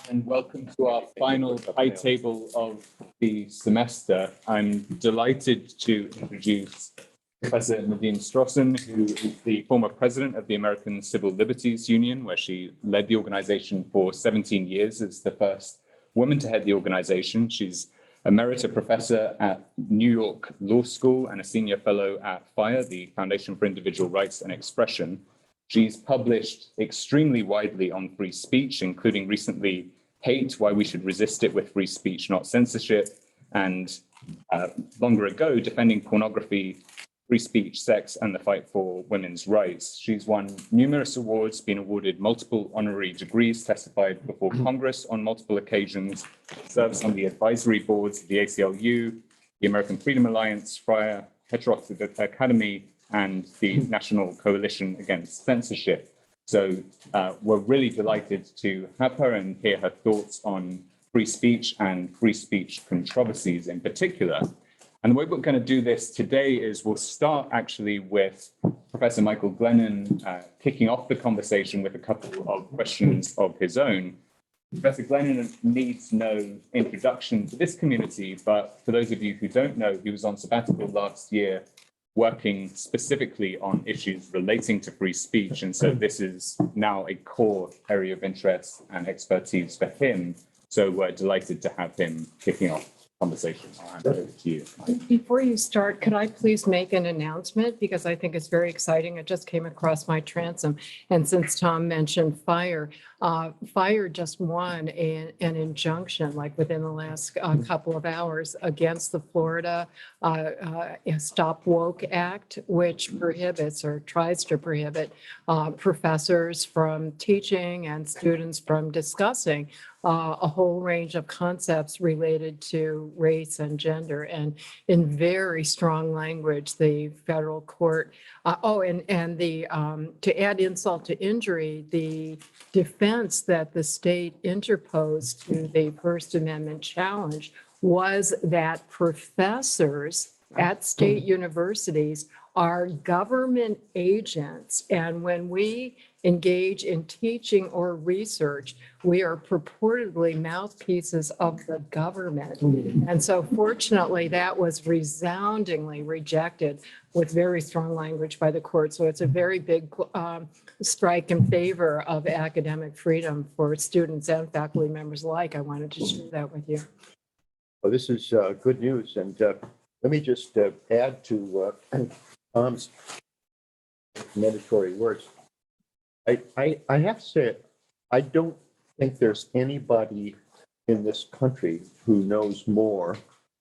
and welcome to our final high table of the semester. I'm delighted to introduce Professor Nadine Strossen, who is the former president of the American Civil Liberties Union, where she led the organization for 17 years as the first woman to head the organization. She's emerita professor at New York Law School and a senior fellow at FIRE, the Foundation for Individual Rights and Expression. She's published extremely widely on free speech, including recently Hate, Why We Should Resist It with Free Speech, Not Censorship, and longer ago, Defending Pornography, Free Speech, Sex, and the Fight for Women's Rights. She's won numerous awards, been awarded multiple honorary degrees, testified before Congress on multiple occasions, serves on the advisory boards of the ACLU, the American Freedom Alliance, FRIAR, Heterodox Academy, and the National Coalition Against Censorship. So we're really delighted to have her and hear her thoughts on free speech and free speech controversies in particular. And the way we're going to do this today is we'll start actually with Professor Michael Glennon kicking off the conversation with a couple of questions of his own. Professor Glennon needs no introduction to this community, but for those of you who don't know, he was on sabbatical last year working specifically on issues relating to free speech. And so this is now a core area of interest and expertise for him. So we're delighted to have him kicking off the conversation. I'll hand it over to you. Before you start, could I please make an announcement? Because I think it's very exciting. It just came across my transom. And since Tom mentioned FIRE, FIRE just won an injunction, like within the last couple of hours, against the Florida Stop Woke Act, which prohibits or tries to prohibit professors from teaching and students from discussing a whole range of concepts related to race and gender. And in very strong language, the federal court, to add insult to injury, the defense that the state interposed to the First Amendment challenge was that professors at state universities are government agents. And when we engage in teaching or research, we are purportedly mouthpieces of the government. And so fortunately, that was resoundingly rejected with very strong language by the court. So it's a very big strike in favor of academic freedom for students and faculty members alike. I wanted to share that with you. Well, this is good news. And let me just add to Tom's mandatory words. I have to say, I don't think there's anybody in this country who knows more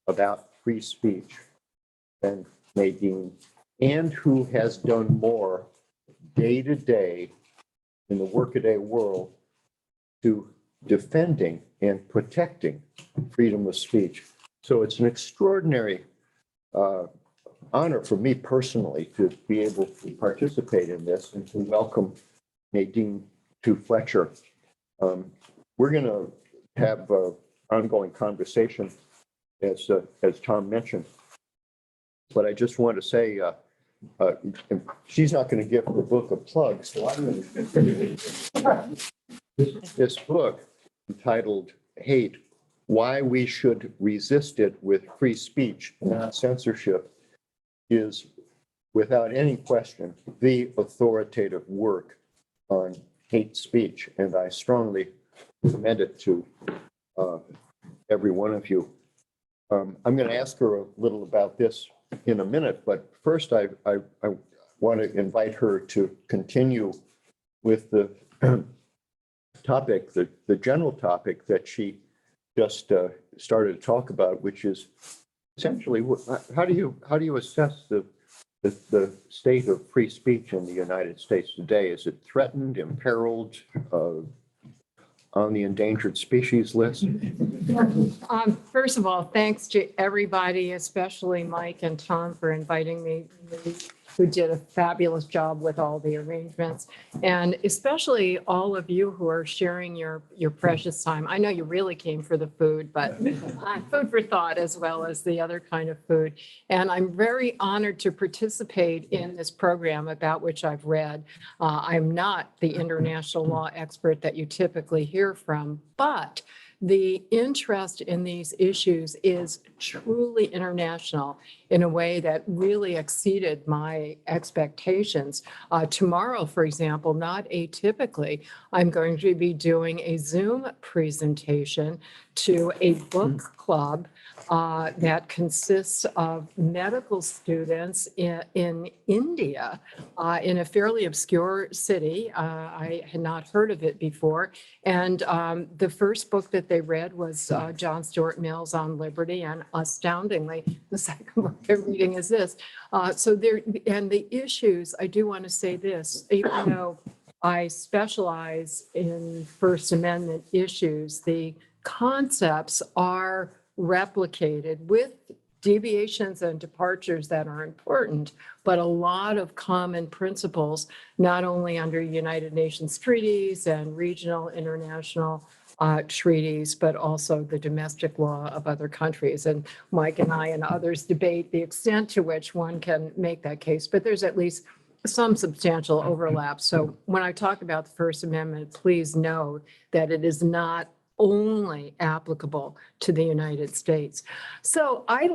about free speech than Nadine, and who has done more day to day in the workaday world to defending and protecting freedom of speech. So it's an extraordinary honor for me personally to be able to participate in this and to welcome Nadine to Fletcher. We're going to have an ongoing conversation, as Tom mentioned. But I just want to say, she's not going to give the book a plug, so I'm going to. This book entitled Hate, Why We Should Resist It with Free Speech, Not Censorship, is without any question the authoritative work on hate speech, and I strongly commend it to every one of you. I'm going to ask her a little about this in a minute, but first I want to invite her to continue with the topic, the general topic that she just started to talk about, which is essentially how do you assess the state of free speech in the United States today? Is it threatened, imperiled, on the endangered species list? First of all, thanks to everybody, especially Mike and Tom, for inviting me. who did a fabulous job with all the arrangements. And especially all of you who are sharing your precious time. I know you really came for the food, but food for thought as well as the other kind of food. And I'm very honored to participate in this program about which I've read. I'm not the international law expert that you typically hear from, but the interest in these issues is truly international in a way that really exceeded my expectations. Tomorrow, for example, not atypically, I'm going to be doing a Zoom presentation to a book club that consists of medical students in India, in a fairly obscure city. I had not heard of it before. And the first book that they read was John Stuart Mill's On Liberty, and astoundingly, the second book they're reading is this. And the issues, I do want to say this, even though I specialize in First Amendment issues, the concepts are replicated with deviations and departures that are important, but a lot of common principles, not only under United Nations treaties and regional international treaties, but also the domestic law of other countries. And Mike and I and others debate the extent to which one can make that case, but there's at least some substantial overlap. So when I talk about the First Amendment, please know that it is not only applicable to the United States. So I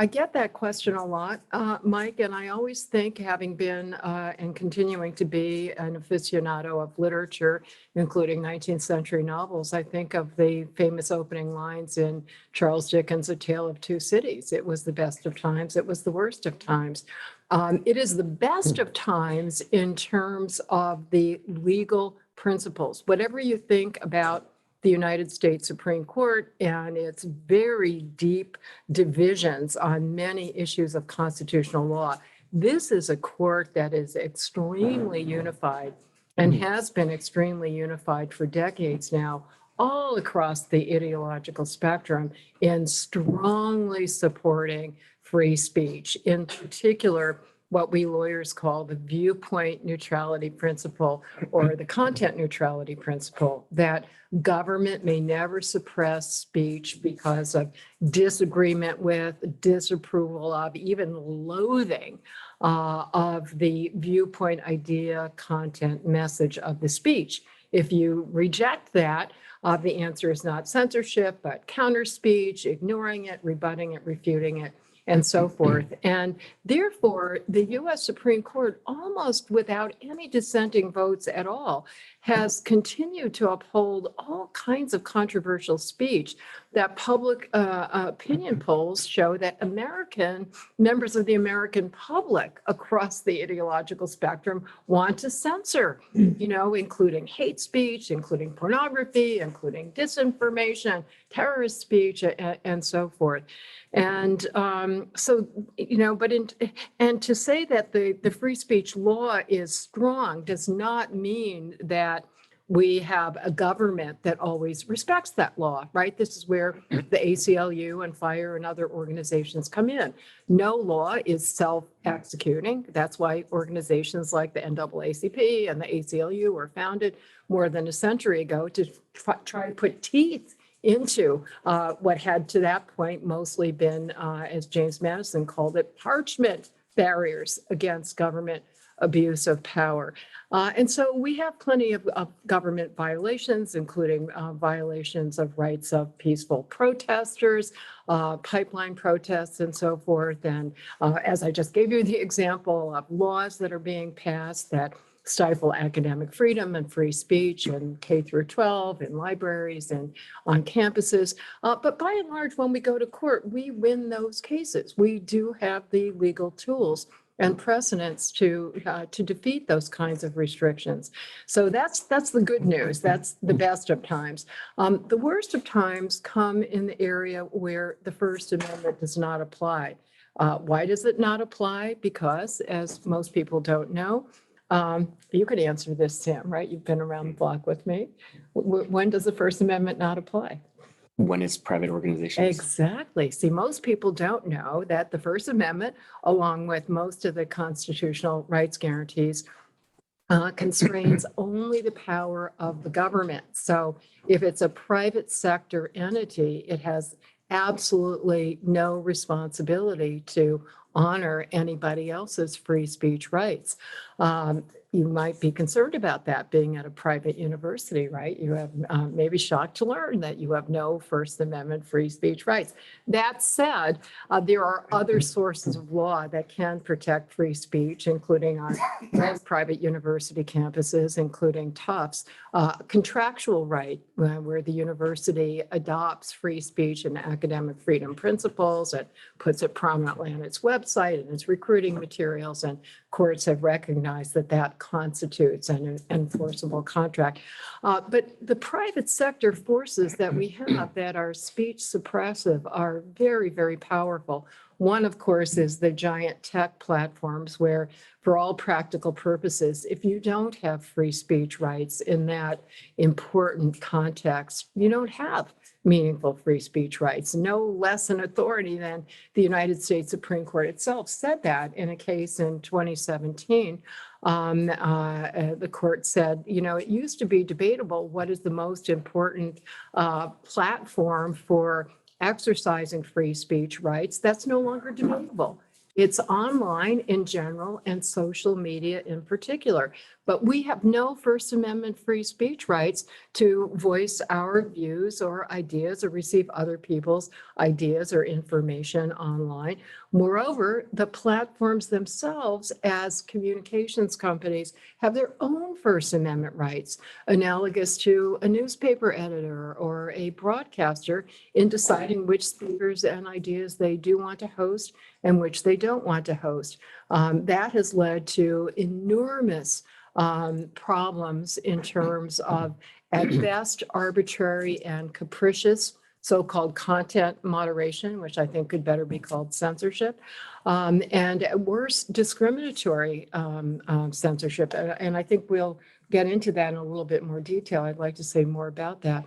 get that question a lot, Mike, and I always think, having been and continuing to be an aficionado of literature, including 19th century novels, I think of the famous opening lines in Charles Dickens' A Tale of Two Cities. It was the best of times, it was the worst of times. It is the best of times in terms of the legal principles. Whatever you think about the United States Supreme Court and its very deep divisions on many issues of constitutional law, this is a court that is extremely unified and has been extremely unified for decades now, all across the ideological spectrum, in strongly supporting free speech, in particular, what we lawyers call the viewpoint neutrality principle, or the content neutrality principle, that government may never suppress speech because of disagreement with, disapproval of, even loathing of the viewpoint, idea, content, message of the speech. If you reject that, the answer is not censorship, but counter speech, ignoring it, rebutting it, refuting it, and so forth. And therefore, the US Supreme Court, almost without any dissenting votes at all, has continued to uphold all kinds of controversial speech that public opinion polls show that members of the American public across the ideological spectrum want to censor, including hate speech, including pornography, including disinformation, terrorist speech, and so forth. And and to say that the free speech law is strong does not mean that we have a government that always respects that law, right? This is where the ACLU and FIRE and other organizations come in. No law is self-executing. That's why organizations like the NAACP and the ACLU were founded more than a century ago to try to put teeth into what had to that point mostly been, as James Madison called it, parchment barriers against government abuse of power. And so we have plenty of government violations, including violations of rights of peaceful protesters, pipeline protests, and so forth. And as I just gave you the example of laws that are being passed that stifle academic freedom and free speech in K through 12, in libraries and on campuses. But by and large, when we go to court, we win those cases. We do have the legal tools and precedents to defeat those kinds of restrictions. So that's the good news. That's the best of times. The worst of times come in the area where the First Amendment does not apply. Why does it not apply? Because, as most people don't know, you could answer this, Sam, right? You've been around the block with me. When does the First Amendment not apply? when it's private organizations. Exactly. See, most people don't know that the First Amendment, along with most of the constitutional rights guarantees, constrains only the power of the government. So if it's a private sector entity, it has absolutely no responsibility to honor anybody else's free speech rights. You might be concerned about that being at a private university, right? You have maybe shocked to learn that you have no First Amendment free speech rights. That said, there are other sources of law that can protect free speech, including on most private university campuses, including Tufts. Contractual right, where the university adopts free speech and academic freedom principles and puts it prominently on its website and its recruiting materials, and courts have recognized that that constitutes an enforceable contract. But the private sector forces that we have that are speech suppressive are very, very powerful. One, of course, is the giant tech platforms where, for all practical purposes, if you don't have free speech rights in that important context, you don't have meaningful free speech rights. No less an authority than the United States Supreme Court itself said that in a case in 2017. The court said, you know, it used to be debatable what is the most important platform for exercising free speech rights. That's no longer debatable. It's online in general and social media in particular. But we have no First Amendment free speech rights to voice our views or ideas or receive other people's ideas or information online. Moreover, the platforms themselves as communications companies have their own First Amendment rights, analogous to a newspaper editor or a broadcaster in deciding which speakers and ideas they do want to host and which they don't want to host. That has led to enormous problems in terms of, at best, arbitrary and capricious so-called content moderation, which I think could better be called censorship, and at worst, discriminatory censorship. And I think we'll get into that in a little bit more detail. I'd like to say more about that.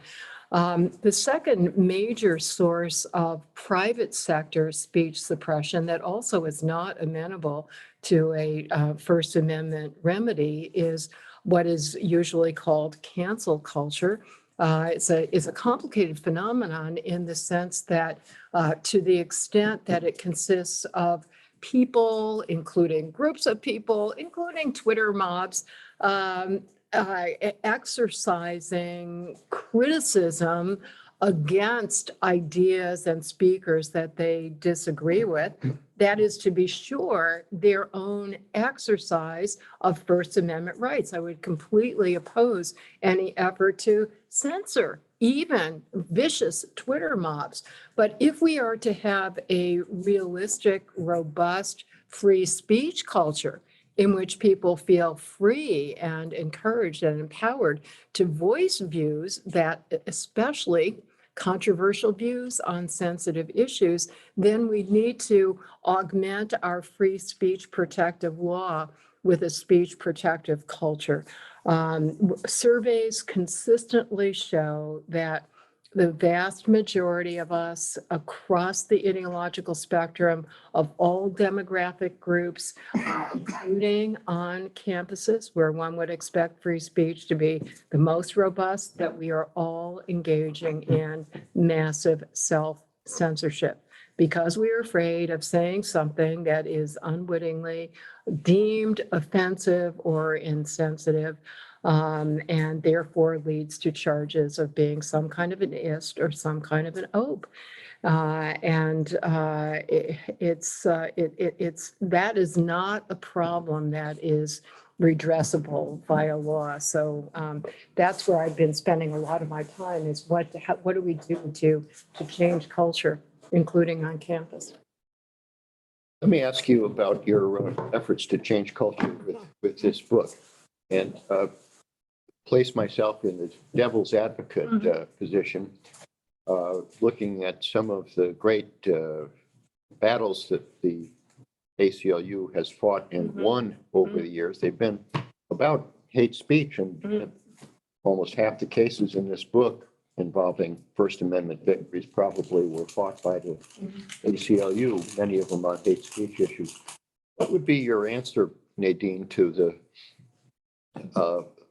The second major source of private sector speech suppression that also is not amenable to a First Amendment remedy is what is usually called cancel culture. It's a complicated phenomenon in the sense that to the extent that it consists of people, including groups of people, including Twitter mobs, exercising criticism against ideas and speakers that they disagree with. That is, to be sure, their own exercise of First Amendment rights. I would completely oppose any effort to censor even vicious Twitter mobs. But if we are to have a realistic, robust, free speech culture in which people feel free and encouraged and empowered to voice views that, especially controversial views on sensitive issues, then we need to augment our free speech protective law with a speech protective culture. Surveys consistently show that the vast majority of us across the ideological spectrum of all demographic groups, including on campuses where one would expect free speech to be the most robust, that we are all engaging in massive self-censorship because we are afraid of saying something that is unwittingly deemed offensive or insensitive, and therefore leads to charges of being some kind of an ist or some kind of an ope. That is not a problem that is redressable via law. So that's where I've been spending a lot of my time is what do we do to change culture, including on campus? Let me ask you about your efforts to change culture with this book, and place myself in the devil's advocate position, looking at some of the great battles that the ACLU has fought and won over the years. They've been about hate speech, and almost half the cases in this book involving First Amendment victories probably were fought by the ACLU, many of them on hate speech issues. What would be your answer, Nadine, to the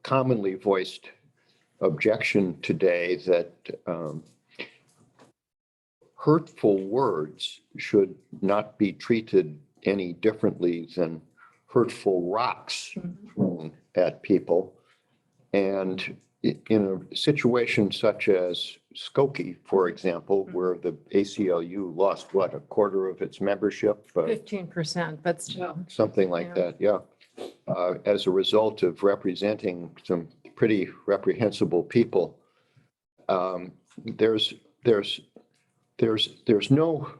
commonly voiced objection today that hurtful words should not be treated any differently than hurtful rocks thrown at people? And in a situation such as Skokie, for example, where the ACLU lost, what, a quarter of its membership? 15%, but still. Something like that, yeah. As a result of representing some pretty reprehensible people, there's no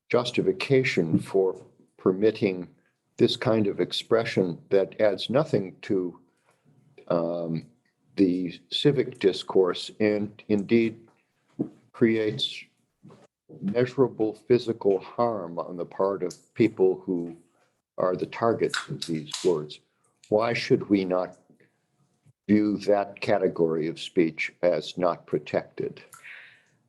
justification for permitting this kind of expression that adds nothing to the civic discourse and indeed creates measurable physical harm on the part of people who are the targets of these words. Why should we not view that category of speech as not protected?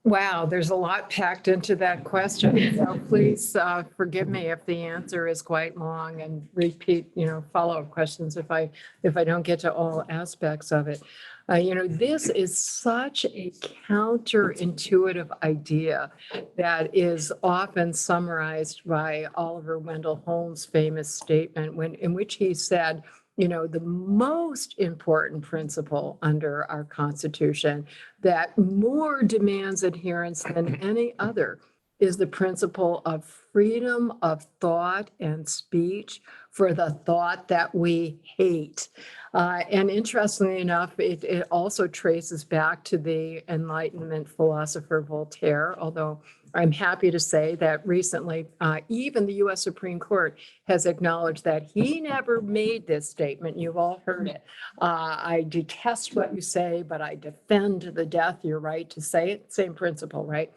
Wow, there's a lot packed into that question. So please forgive me if the answer is quite long and repeat, follow-up questions if I don't get to all aspects of it. This is such a counterintuitive idea that is often summarized by Oliver Wendell Holmes' famous statement in which he said, the most important principle under our Constitution that more demands adherence than any other is the principle of freedom of thought and speech for the thought that we hate. And interestingly enough, it also traces back to the Enlightenment philosopher Voltaire, although I'm happy to say that recently, even the US Supreme Court has acknowledged that he never made this statement. You've all heard it. I detest what you say, but I defend to the death your right to say it. Same principle, right?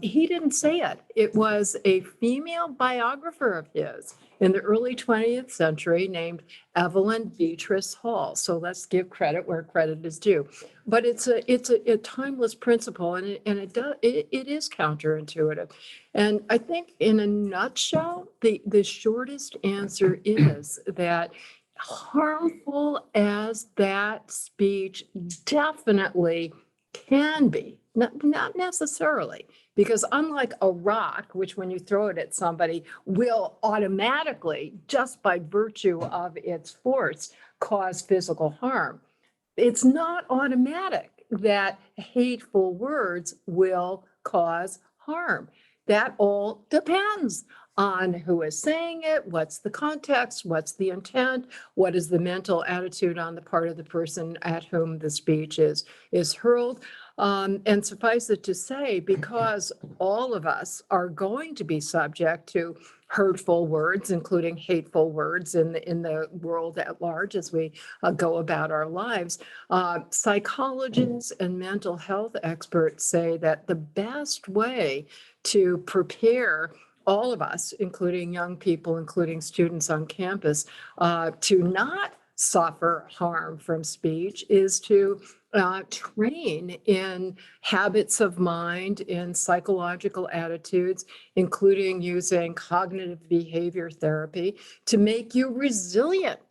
He didn't say it. It was a female biographer of his in the early 20th century named Evelyn Beatrice Hall. So let's give credit where credit is due. But it's a timeless principle, and it is counterintuitive. And I think in a nutshell, the shortest answer is that harmful as that speech definitely can be, not necessarily, because unlike a rock, which when you throw it at somebody will automatically, just by virtue of its force, cause physical harm, it's not automatic that hateful words will cause harm. That all depends on who is saying it, what's the context, what's the intent, what is the mental attitude on the part of the person at whom the speech is hurled. And suffice it to say, because all of us are going to be subject to hurtful words, including hateful words in the world at large as we go about our lives, psychologists and mental health experts say that the best way to prepare all of us, including young people, including students on campus, to not suffer harm from speech is to train in habits of mind, in psychological attitudes, including using cognitive behavior therapy to make you resistant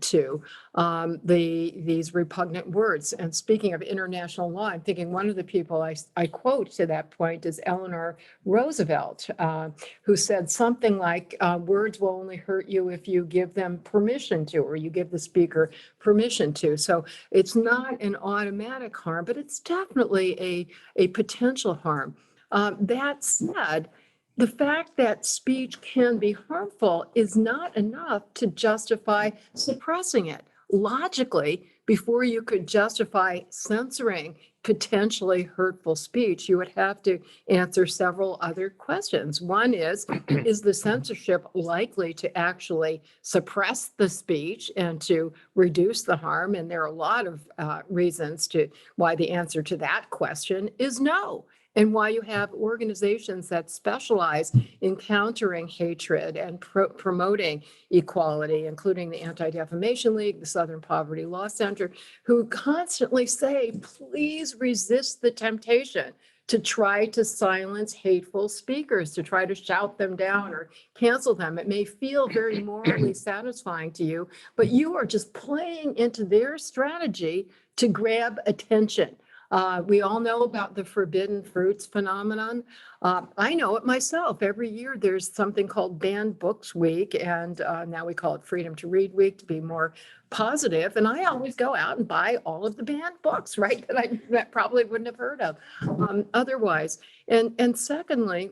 to these repugnant words. And speaking of international law, I'm thinking one of the people I quote to that point is Eleanor Roosevelt, who said something like, words will only hurt you if you give them permission to, or you give the speaker permission to. So it's not an automatic harm, but it's definitely a potential harm. That said, the fact that speech can be harmful is not enough to justify suppressing it. Logically, before you could justify censoring potentially hurtful speech, you would have to answer several other questions. One is the censorship likely to actually suppress the speech and to reduce the harm? And there are a lot of reasons why the answer to that question is no. and why you have organizations that specialize in countering hatred and promoting equality, including the Anti-Defamation League, the Southern Poverty Law Center, who constantly say, please resist the temptation to try to silence hateful speakers, to try to shout them down or cancel them. It may feel very morally satisfying to you, but you are just playing into their strategy to grab attention. We all know about the forbidden fruits phenomenon. I know it myself. Every year there's something called Banned Books Week, and now we call it Freedom to Read Week to be more positive. And I always go out and buy all of the banned books, right, that probably wouldn't have heard of otherwise. And secondly,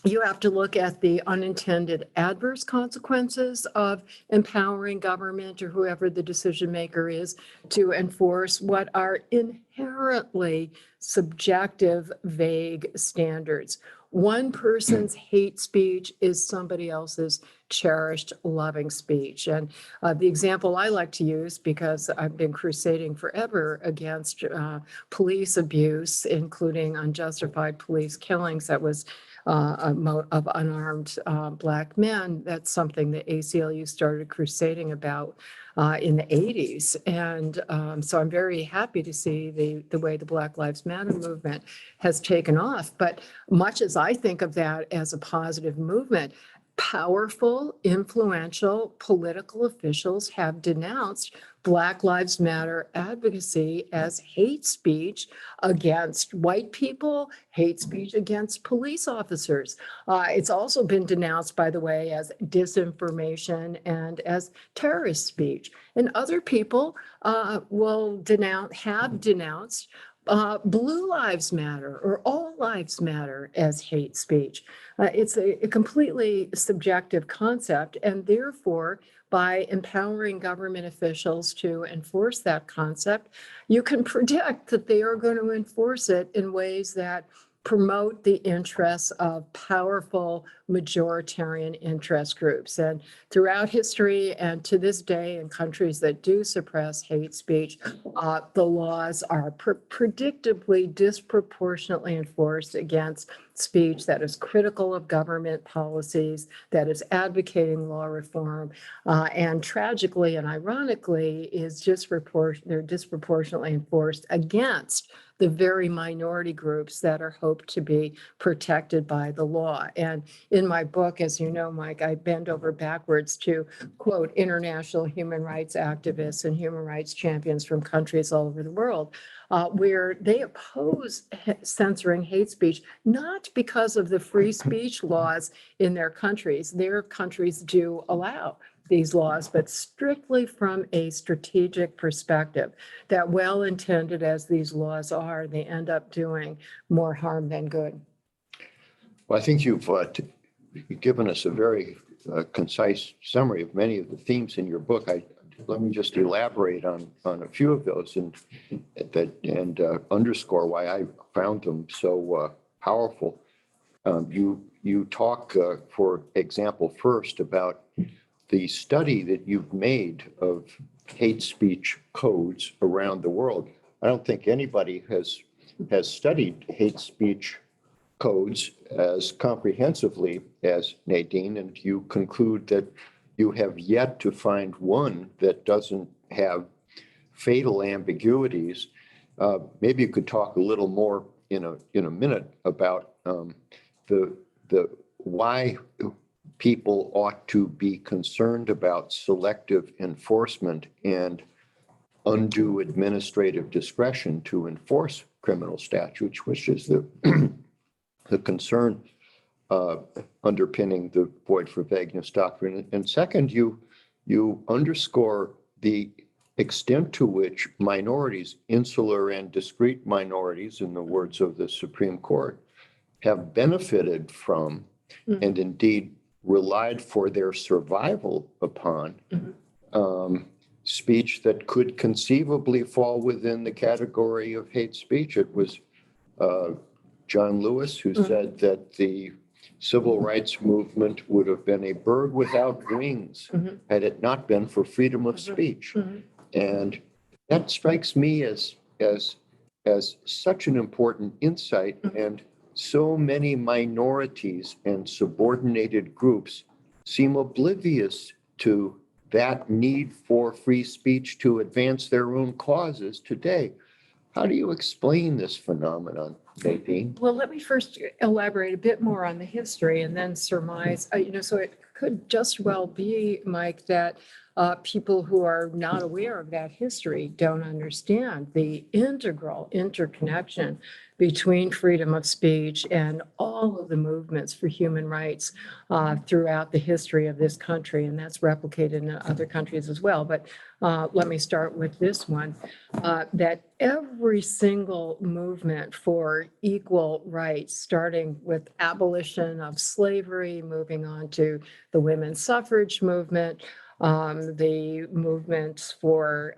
you have to look at the unintended adverse consequences of empowering government or whoever the decision maker is to enforce what are inherently subjective, vague standards. One person's hate speech is somebody else's cherished, loving speech. And the example I like to use, because I've been crusading forever against police abuse, including unjustified police killings that was of unarmed Black men. That's something the ACLU started crusading about in the 80s. And so I'm very happy to see the way the Black Lives Matter movement has taken off. But much as I think of that as a positive movement, powerful, influential political officials have denounced Black Lives Matter advocacy as hate speech against white people, hate speech against police officers. It's also been denounced, by the way, as disinformation and as terrorist speech. And other people have denounced Blue Lives Matter or All Lives Matter as hate speech. It's a completely subjective concept, and therefore, by empowering government officials to enforce that concept, you can predict that they are going to enforce it in ways that promote the interests of powerful majoritarian interest groups. And throughout history and to this day, in countries that do suppress hate speech, the laws are predictably disproportionately enforced against speech that is critical of government policies, that is advocating law reform, and tragically and ironically they're disproportionately enforced against the very minority groups that are hoped to be protected by the law. And in my book, as you know, Mike, I bend over backwards to quote international human rights activists and human rights champions from countries all over the world, where they oppose censoring hate speech, not because of the free speech laws in their countries. Their countries do allow these laws, but strictly from a strategic perspective, that well-intended as these laws are, they end up doing more harm than good. Well, I think you've given us a very concise summary of many of the themes in your book. Let me just elaborate on a few of those and underscore why I found them so powerful. You talk, for example, first about the study that you've made of hate speech codes around the world. I don't think anybody has studied hate speech codes as comprehensively as Nadine, and you conclude that you have yet to find one that doesn't have fatal ambiguities. Maybe you could talk a little more in a minute about the why people ought to be concerned about selective enforcement and undue administrative discretion to enforce criminal statutes, which is the concern underpinning the void for vagueness doctrine. And second, you underscore the extent to which minorities, insular and discrete minorities, in the words of the Supreme Court, have benefited from and indeed relied for their survival upon speech that could conceivably fall within the category of hate speech. It was John Lewis who said that the civil rights movement would have been a bird without wings had it not been for freedom of speech. And that strikes me as as such an important insight, and so many minorities and subordinated groups seem oblivious to that need for free speech to advance their own causes today. How do you explain this phenomenon, Nadine? Well, let me first elaborate a bit more on the history and then surmise, so it could just well be, Mike, that people who are not aware of that history don't understand the integral interconnection between freedom of speech and all of the movements for human rights throughout the history of this country. And that's replicated in other countries as well. But let me start with this one, that every single movement for equal rights, starting with abolition of slavery, moving on to the women's suffrage movement, the movements for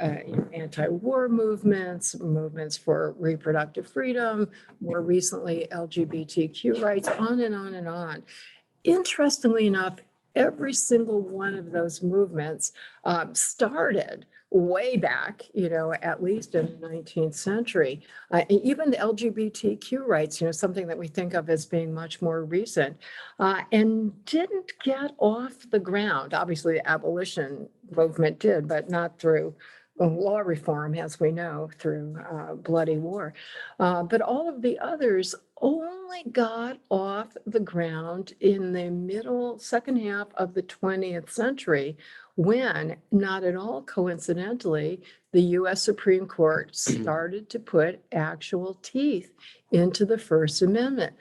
anti-war movements for reproductive freedom, more recently LGBTQ rights, on and on and on. Interestingly enough, every single one of those movements started way back, at least in the 19th century. Even the LGBTQ rights, something that we think of as being much more recent, and didn't get off the ground. Obviously, the abolition movement did, but not through law reform, as we know, through bloody war. But all of the others only got off the ground in the second half of the 20th century, when, not at all coincidentally, the US Supreme Court started to put actual teeth into the First Amendment.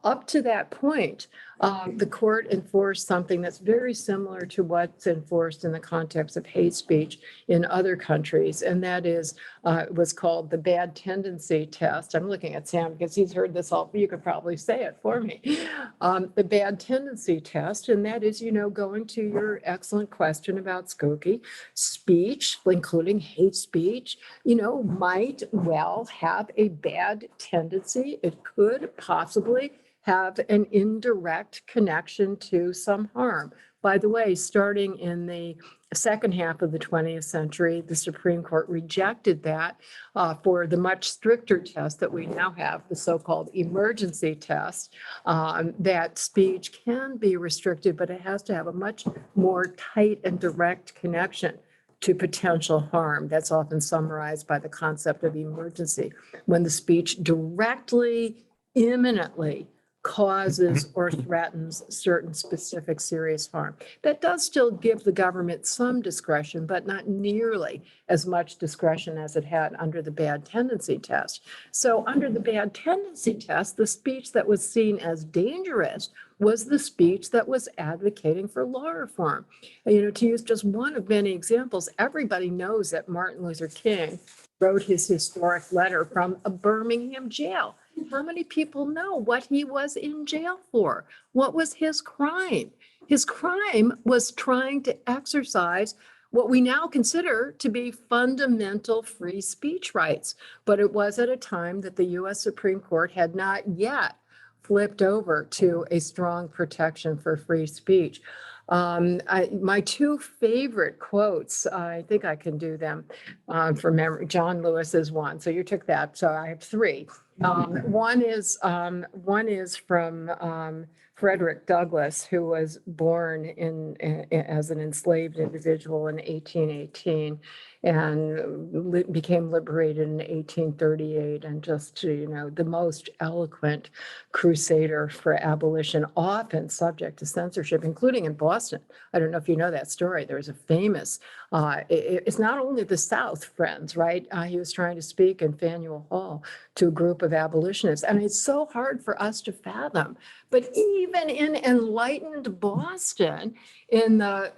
Up to that point, the court enforced something that's very similar to what's enforced in the context of hate speech in other countries, and that is, it was called the bad tendency test. I'm looking at Sam because he's heard this all, you could probably say it for me. The bad tendency test, and that is, going to your excellent question about Skokie, speech, including hate speech, might well have a bad tendency. It could possibly have an indirect connection to some harm. By the way, starting in the second half of the 20th century, the Supreme Court rejected that for the much stricter test that we now have, the so-called emergency test, that speech can be restricted, but it has to have a much more tight and direct connection to potential harm. That's often summarized by the concept of emergency, when the speech directly, imminently causes or threatens certain specific serious harm. That does still give the government some discretion, but not nearly as much discretion as it had under the bad tendency test. So under the bad tendency test, the speech that was seen as dangerous was the speech that was advocating for law reform. To use just one of many examples, everybody knows that Martin Luther King wrote his historic letter from a Birmingham jail. How many people know what he was in jail for? What was his crime? His crime was trying to exercise what we now consider to be fundamental free speech rights. But it was at a time that the US Supreme Court had not yet flipped over to a strong protection for free speech. My two favorite quotes, I think I can do them from memory. John Lewis is one, so you took that. So I have three. One is from Frederick Douglass, who was born as an enslaved individual in 1818 and became liberated in 1838, and just, the most eloquent crusader for abolition, often subject to censorship, including in Boston. I don't know if you know that story. There's a famous, it's not only the South, friends, right? He was trying to speak in Faneuil Hall to a group of abolitionists. And it's so hard for us to fathom. But even in enlightened Boston, in the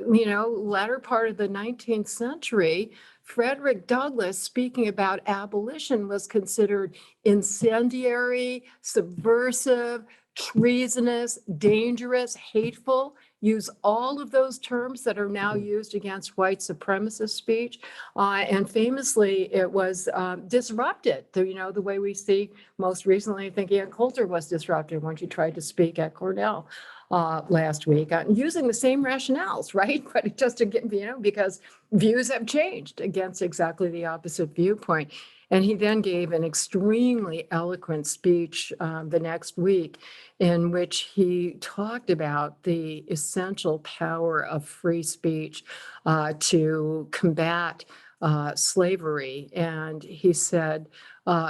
latter part of the 19th century, Frederick Douglass, speaking about abolition, was considered incendiary, subversive, treasonous, dangerous, hateful. Use all of those terms that are now used against white supremacist speech. And famously, it was disrupted, the way we see most recently. I think Ann Coulter was disrupted when she tried to speak at Cornell last week, using the same rationales, right? But just to get, because views have changed against exactly the opposite viewpoint. And he then gave an extremely eloquent speech the next week in which he talked about the essential power of free speech to combat slavery. And he said,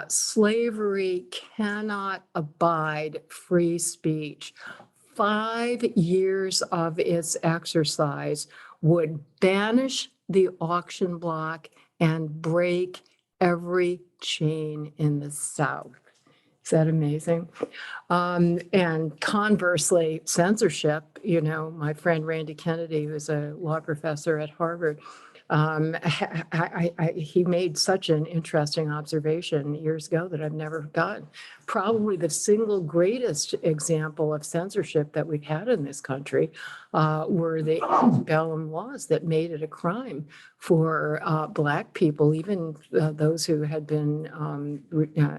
slavery cannot abide free speech. 5 years of its exercise would banish the auction block and break every chain in the South. Is that amazing? And conversely, censorship, my friend Randy Kennedy, who's a law professor at Harvard, he made such an interesting observation years ago that I've never forgotten. Probably the single greatest example of censorship that we've had in this country were the antebellum laws that made it a crime for Black people, even those who had been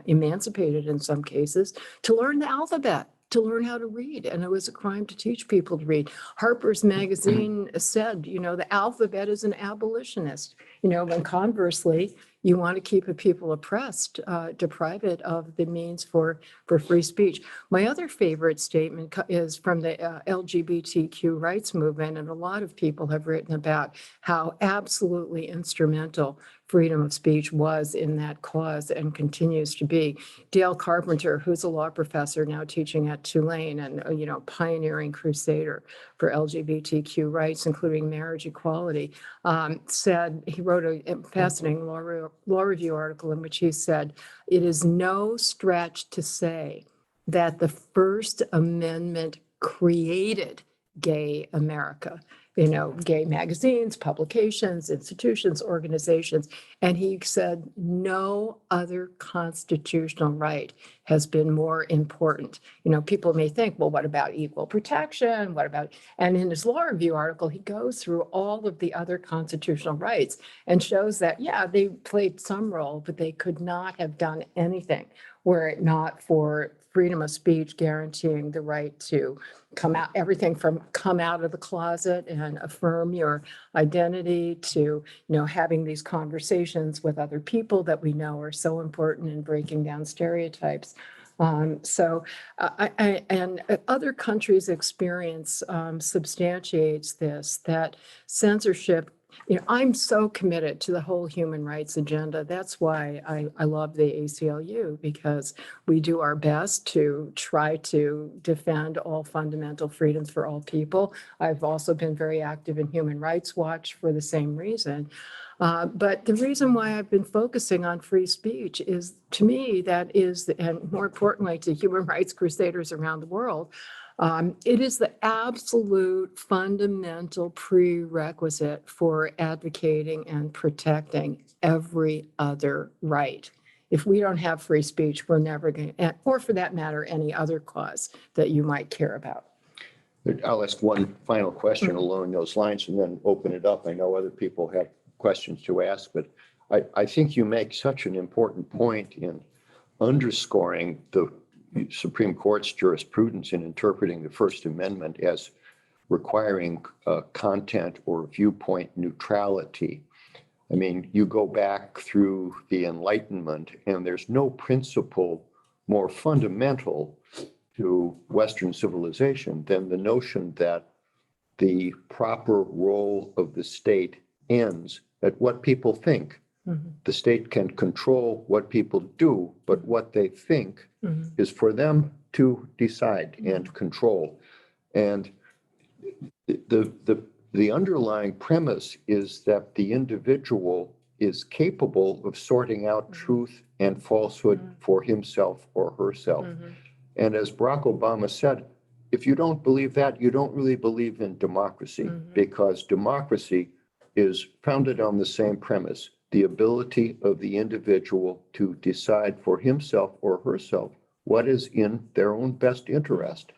emancipated in some cases, to learn the alphabet, to learn how to read. And it was a crime to teach people to read. Harper's Magazine said, the alphabet is an abolitionist, and conversely, you want to keep a people oppressed, deprive it of the means for free speech. My other favorite statement is from the LGBTQ rights movement, and a lot of people have written about how absolutely instrumental freedom of speech was in that cause and continues to be. Dale Carpenter, who's a law professor now teaching at Tulane and pioneering crusader for LGBTQ rights, including marriage equality, said, he wrote a fascinating law review article in which he said, it is no stretch to say that the First Amendment created gay America. Gay magazines, publications, institutions, organizations. And he said, no other constitutional right has been more important. People may think, well, what about equal protection? And in his law review article, he goes through all of the other constitutional rights and shows that, yeah, they played some role, but they could not have done anything were it not for freedom of speech, guaranteeing the right to come out of the closet and affirm your identity, to having these conversations with other people that we know are so important in breaking down stereotypes. And other countries' experience substantiates this, that censorship. I'm so committed to the whole human rights agenda. That's why I love the ACLU, because we do our best to try to defend all fundamental freedoms for all people. I've also been very active in Human Rights Watch for the same reason. But the reason why I've been focusing on free speech is, to me, and more importantly to human rights crusaders around the world, it is the absolute fundamental prerequisite for advocating and protecting every other right. If we don't have free speech, we're never going to, or for that matter, any other cause that you might care about. I'll ask one final question along those lines and then open it up. I know other people have questions to ask, but I think you make such an important point in underscoring the Supreme Court's jurisprudence in interpreting the First Amendment as requiring content or viewpoint neutrality. I mean, you go back through the Enlightenment, and there's no principle more fundamental to Western civilization than the notion that the proper role of the state ends at what people think. The state can control what people do, but what they think is for them to decide and control. And the underlying premise is that the individual is capable of sorting out truth and falsehood for himself or herself. And as Barack Obama said, if you don't believe that, you don't really believe in democracy, because democracy is founded on the same premise: the ability of the individual to decide for himself or herself what is in their own best interest.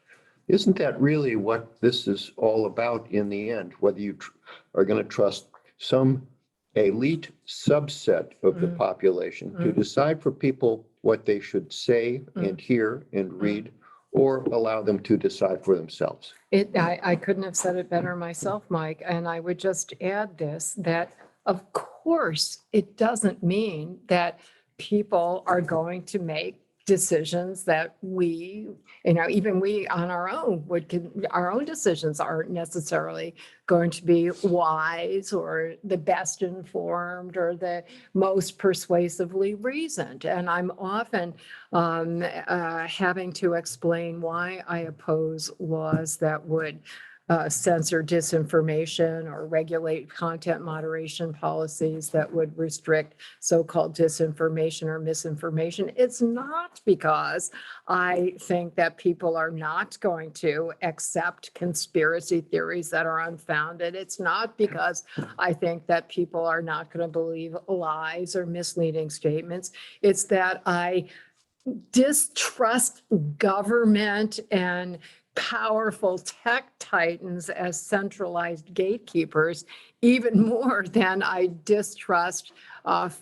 Isn't that really what this is all about in the end? Whether you are going to trust some elite subset of the population to decide for people what they should say and hear and read, or allow them to decide for themselves. I couldn't have said it better myself, Mike. And I would just add this, that of course, it doesn't mean that people are going to make decisions that we, even we on our own our own decisions aren't necessarily going to be wise or the best informed or the most persuasively reasoned. And I'm often having to explain why I oppose laws that would censor disinformation or regulate content moderation policies that would restrict so-called disinformation or misinformation. It's not because I think that people are not going to accept conspiracy theories that are unfounded. It's not because I think that people are not going to believe lies or misleading statements. It's that I distrust government and powerful tech titans as centralized gatekeepers even more than I distrust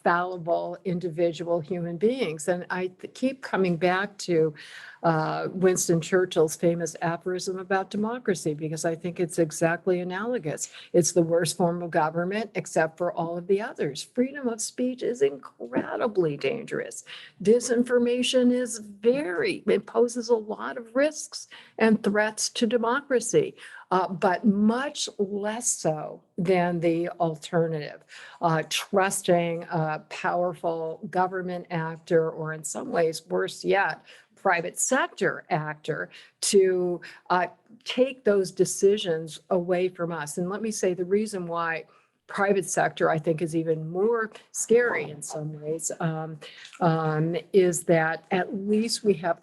fallible individual human beings. And I keep coming back to Winston Churchill's famous aphorism about democracy, because I think it's exactly analogous. It's the worst form of government except for all of the others. Freedom of speech is incredibly dangerous. Disinformation is it poses a lot of risks and threats to democracy, but much less so than the alternative. Trusting a powerful government actor, or in some ways, worse yet, private sector actor, to take those decisions away from us. And let me say the reason why private sector, I think, is even more scary in some ways, is that at least we have,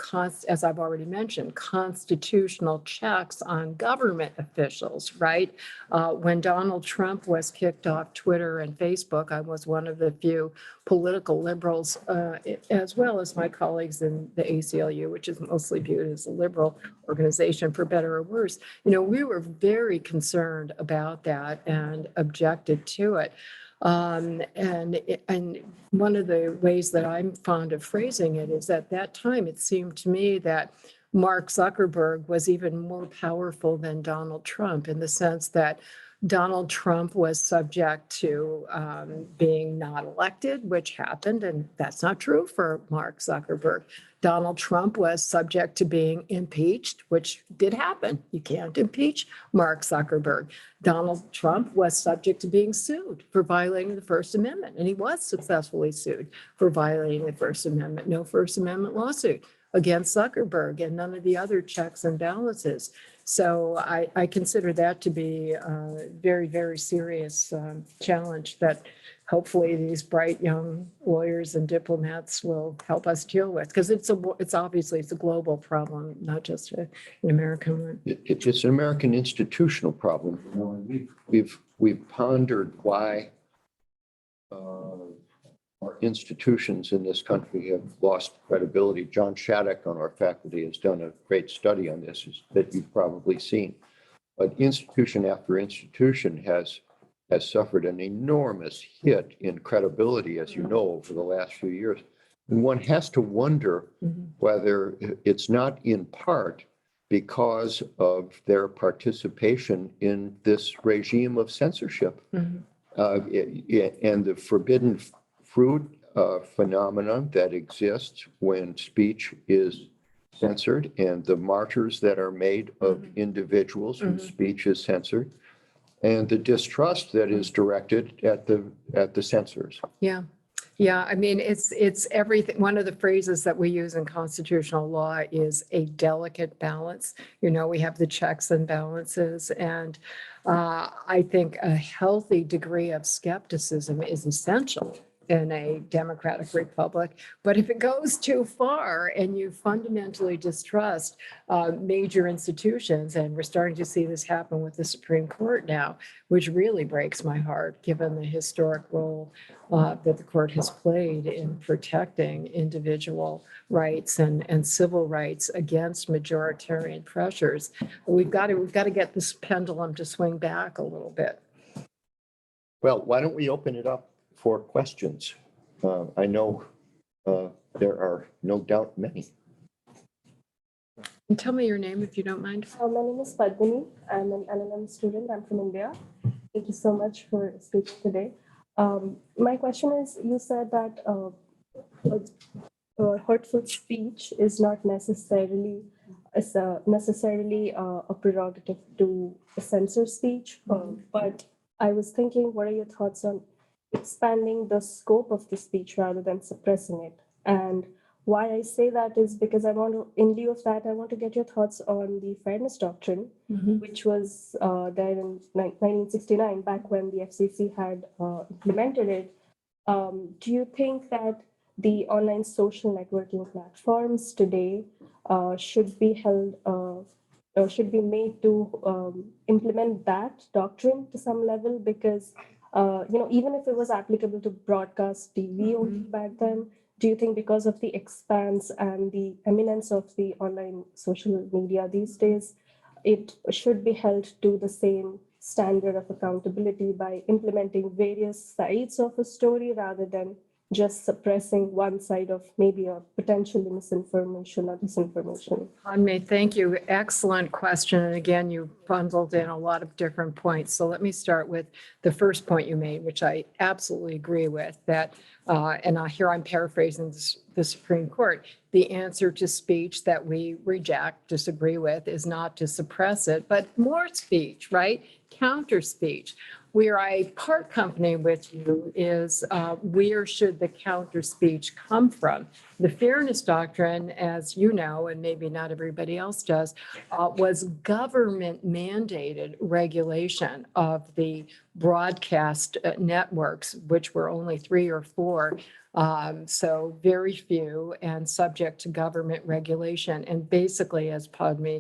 as I've already mentioned, constitutional checks on government officials, right? When Donald Trump was kicked off Twitter and Facebook, I was one of the few political liberals, as well as my colleagues in the ACLU, which is mostly viewed as a liberal organization, for better or worse. We were very concerned about that and objected to it. And one of the ways that I'm fond of phrasing it is at that time, it seemed to me that Mark Zuckerberg was even more powerful than Donald Trump, in the sense that Donald Trump was subject to being not elected, which happened, and that's not true for Mark Zuckerberg. Donald Trump was subject to being impeached, which did happen. You can't impeach Mark Zuckerberg. Donald Trump was subject to being sued for violating the First Amendment, and he was successfully sued for violating the First Amendment. No First Amendment lawsuit against Zuckerberg, and none of the other checks and balances. So I consider that to be a very, very serious challenge that hopefully these bright young lawyers and diplomats will help us deal with, because it's obviously a global problem, not just an American one. It's an American institutional problem. We've pondered why our institutions in this country have lost credibility. John Shattuck on our faculty has done a great study on this that you've probably seen. But institution after institution has suffered an enormous hit in credibility, as you know, over the last few years. And one has to wonder whether it's not in part because of their participation in this regime of censorship and the forbidden fruit phenomenon that exists when speech is censored, and the martyrs that are made of individuals whose speech is censored, and the distrust that is directed at the censors. Yeah. I mean, it's everything. One of the phrases that we use in constitutional law is a delicate balance. We have the checks and balances, and I think a healthy degree of skepticism is essential in a democratic republic. But if it goes too far and you fundamentally distrust major institutions, and we're starting to see this happen with the Supreme Court now, which really breaks my heart, given the historic role that the court has played in protecting individual rights and civil rights against majoritarian pressures. We've got to get this pendulum to swing back a little bit. Well, why don't we open it up for questions? I know there are no doubt many. And tell me your name, if you don't mind. My name is Padmini. I'm an LLM student. I'm from India. Thank you so much for speaking today. My question is, you said that hurtful speech is not necessarily a prerogative to censor speech. But I was thinking, what are your thoughts on expanding the scope of the speech rather than suppressing it? And why I say that is because in lieu of that, I want to get your thoughts on the fairness doctrine, which was there in 1969, back when the FCC had implemented it. Do you think that the online social networking platforms today should be made to implement that doctrine to some level? Because even if it was applicable to broadcast TV only back then, do you think because of the expanse and the eminence of the online social media these days, it should be held to the same standard of accountability by implementing various sides of a story rather than just suppressing one side of maybe a potential misinformation or disinformation? Padme, thank you. Excellent question. And again, you bundled in a lot of different points. So let me start with the first point you made, which I absolutely agree with, that, here I'm paraphrasing the Supreme Court, the answer to speech that we reject, disagree with, is not to suppress it, but more speech, right? Counter speech. Where I part company with you is where should the counter speech come from? The fairness doctrine, as you know, and maybe not everybody else does, was government mandated regulation of the broadcast networks, which were only 3 or 4. So very few and subject to government regulation. And basically, as Padme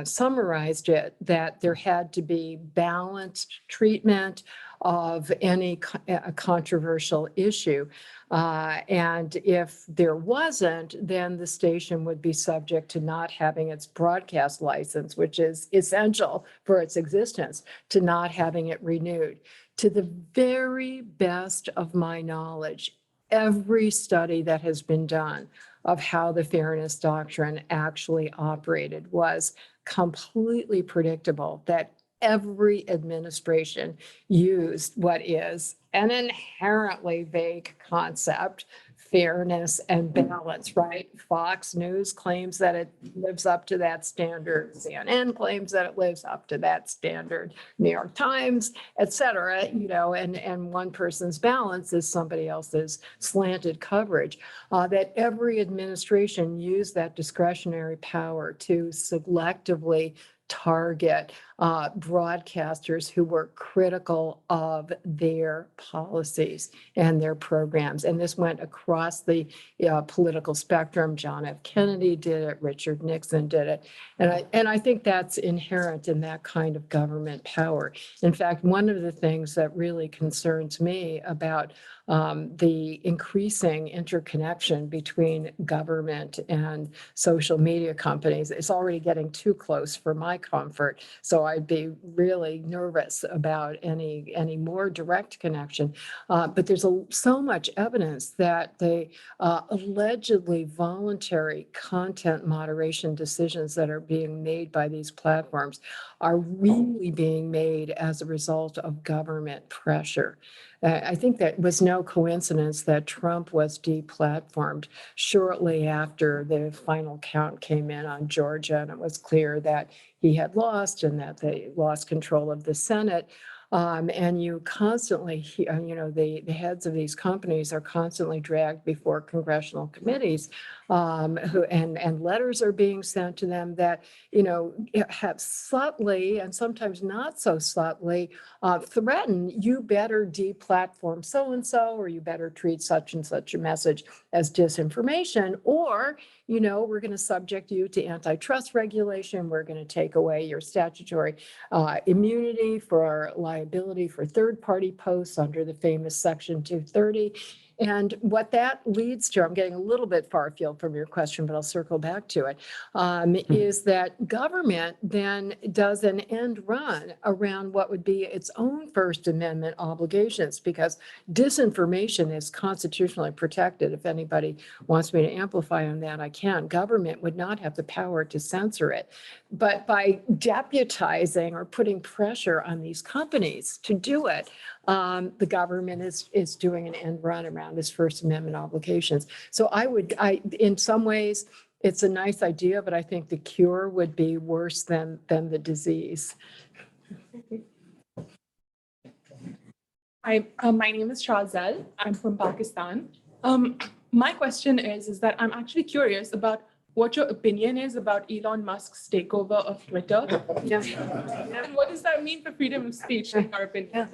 summarized it, that there had to be balanced treatment of any controversial issue. And if there wasn't, then the station would be subject to not having its broadcast license, which is essential for its existence, to not having it renewed. To the very best of my knowledge, every study that has been done of how the fairness doctrine actually operated was completely predictable, that every administration used what is an inherently vague concept, fairness and balance, right? Fox News claims that it lives up to that standard. CNN claims that it lives up to that standard. New York Times, et cetera, and one person's balance is somebody else's slanted coverage. That every administration used that discretionary power to selectively target broadcasters who were critical of their policies and their programs. And this went across the political spectrum. John F. Kennedy did it. Richard Nixon did it. And I think that's inherent in that kind of government power. In fact, one of the things that really concerns me about the increasing interconnection between government and social media companies is already getting too close for my comfort. So I'd be really nervous about any more direct connection. But there's so much evidence that the allegedly voluntary content moderation decisions that are being made by these platforms are really being made as a result of government pressure. I think that was no coincidence that Trump was deplatformed shortly after the final count came in on Georgia, and it was clear that he had lost and that they lost control of the Senate. And you constantly, the heads of these companies are constantly dragged before congressional committees, and letters are being sent to them that, have subtly and sometimes not so subtly threaten, you better deplatform so-and-so, or you better treat such and such a message as disinformation, or, we're going to subject you to antitrust regulation. We're going to take away your statutory immunity for liability for third-party posts under the famous Section 230. And what that leads to, I'm getting a little bit far afield from your question, but I'll circle back to it, is that government then does an end run around what would be its own First Amendment obligations, because disinformation is constitutionally protected. If anybody wants me to amplify on that, I can. Government would not have the power to censor it. But by deputizing or putting pressure on these companies to do it, the government is doing an end run around his First Amendment obligations. So in some ways, it's a nice idea, but I think the cure would be worse than the disease. Hi, my name is Shahzal. I'm from Pakistan. My question is that I'm actually curious about what your opinion is about Elon Musk's takeover of Twitter. Yeah. And what does that mean for freedom of speech, in your opinion?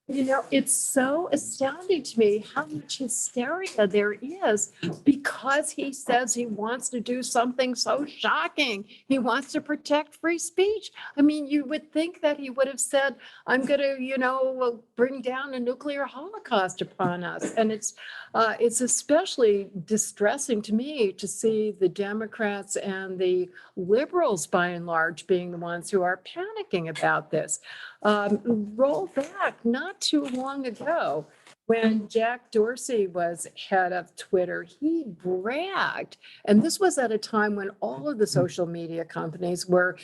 You know, it's so astounding to me how much hysteria there is because he says he wants to do something so shocking. He wants to protect free speech. I mean, you would think that he would have said, I'm going to, bring down a nuclear holocaust upon us. And it's especially distressing to me to see the Democrats and the liberals, by and large, being the ones who are panicking about this. Roll back not too long ago when Jack Dorsey was head of Twitter, he bragged, and this was at a time when all of the social media companies were,